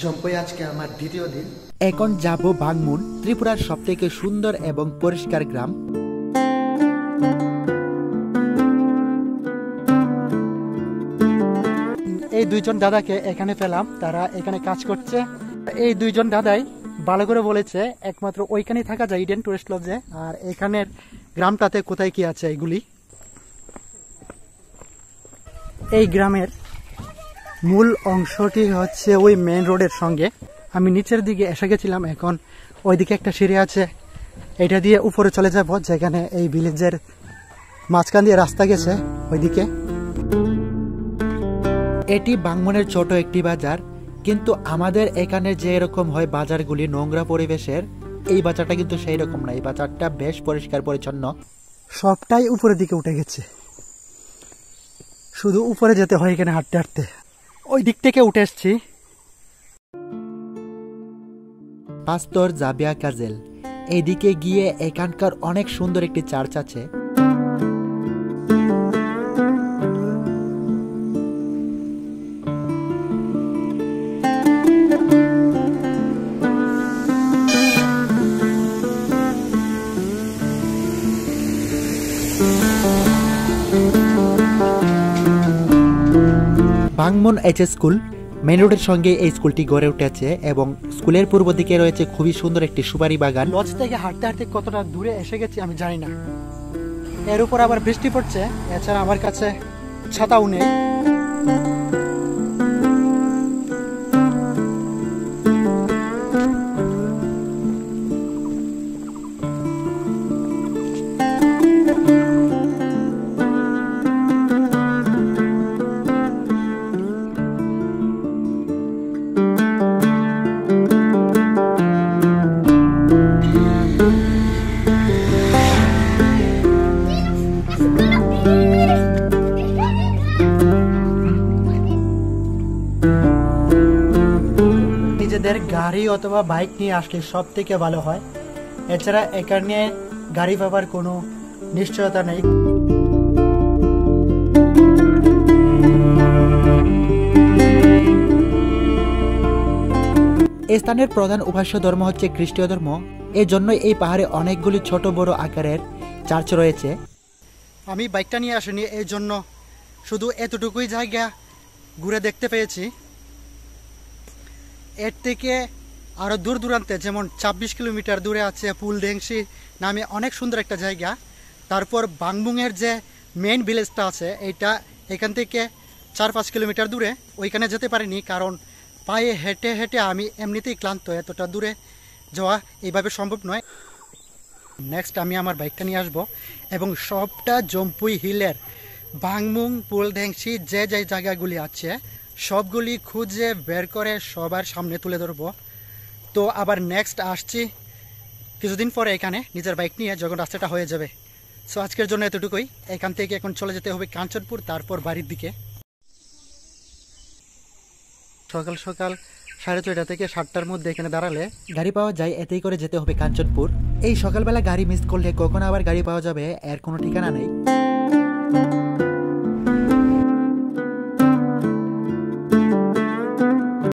জম্পই আজকে আমার দ্বিতীয় দিন। এখন যাব বাংমুন, ত্রিপুরার সবথেকে সুন্দর এবং পরিষ্কার গ্রাম। এই দুইজন দাদাকে এখানে পেলাম, তারা এখানে কাজ করছে। এই দুইজন দাদাই ভালো করে বলেছে একমাত্র ওইখানেই থাকা যায়, ইডেন টুরিস্ট লজে। আর এখানের গ্রামটাতে কোথায় কি আছে এগুলি। এই গ্রামের মূল অংশটি হচ্ছে ওই মেইন রোডের সঙ্গে। আমি নিচের দিকে এসে গেছিলাম, এখন ওইদিকে একটা সিঁড়ি আছে, এটা দিয়ে উপরে চলে যাব, যেখানে এই ভিলেজের মাঝখান দিয়ে রাস্তা গেছে ওইদিকে। এটি বাংমুনের ছোট একটি বাজার, কিন্তু আমাদের এখানে যে এরকম হয় বাজারগুলি নোংরা পরিবেশের, এই বাজারটা কিন্তু সেই রকম না। এই বাজারটা বেশ পরিষ্কার পরিচ্ছন্ন, সবটাই উপরের দিকে উঠে গেছে, শুধু উপরে যেতে হয় এখানে হাঁটতে হাঁটতে। ওই দিক থেকে উঠে এসছি। পাস্তর জাবিয়া কাজেল, এইদিকে গিয়ে এখানকার অনেক সুন্দর একটি চার্চ আছে। বাংমুন এইচ স্কুল মেন রোডের সঙ্গে এই স্কুলটি গড়ে উঠেছে এবং স্কুলের পূর্ব দিকে রয়েছে খুবই সুন্দর একটি সুপারি বাগান। লজ থেকে হাঁটতে হাঁটতে কতটা দূরে এসে গেছি আমি জানি না। এর উপর আবার বৃষ্টি পড়ছে, এছাড়া আমার কাছে ছাতাও নেই। নিজেদের গাড়ি অথবা বাইক নিয়ে আসলে সব থেকে ভালো হয়, এছাড়া এখানে গাড়ি পাবার কোনো নিশ্চয়তা নেই। এই স্থানের প্রধান উপাস্য ধর্ম হচ্ছে খ্রিস্টীয় ধর্ম, এই জন্যই এই পাহাড়ে অনেকগুলি ছোট বড় আকারের চার্চ রয়েছে। আমি বাইকটা নিয়ে আসিনি, এই জন্য শুধু এতটুকুই জায়গা ঘুরে দেখতে পেয়েছি। এর থেকে আরও দূর দূরান্তে, যেমন 26 কিলোমিটার দূরে আছে পুলদেংশি নামে অনেক সুন্দর একটা জায়গা। তারপর বাংমুংয়ের যে মেইন ভিলেজটা আছে, এইটা এখান থেকে 4-5 কিলোমিটার দূরে। ওইখানে যেতে পারিনি, কারণ পায়ে হেঁটে হেঁটে আমি এমনিতেই ক্লান্ত, এতটা দূরে যাওয়া এইভাবে সম্ভব নয়। নেক্সট আমি আমার বাইকটা নিয়ে আসবো এবং সবটা জম্পুই হিলের বাংমুং পুলদেংশি যে যে জায়গাগুলি আছে সবগুলি খুঁজে বের করে সবার সামনে তুলে ধরবো। তো আবার নেক্সট আসছি কিছুদিন পরে এখানে নিজের বাইক নিয়ে, যখন রাস্তাটা হয়ে যাবে। সো আজকের জন্য এতটুকুই। এখান থেকে এখন চলে যেতে হবে কাঞ্চনপুর, তারপর বাড়ির দিকে। সকাল সকাল 6:30 থেকে 7টার মধ্যে এখানে দাঁড়ালে গাড়ি পাওয়া যায়, এতেই করে যেতে হবে কাঞ্চনপুর। এই সকালবেলা গাড়ি মিস করলে কখন আবার গাড়ি পাওয়া যাবে এর কোনো ঠিকানা নেই।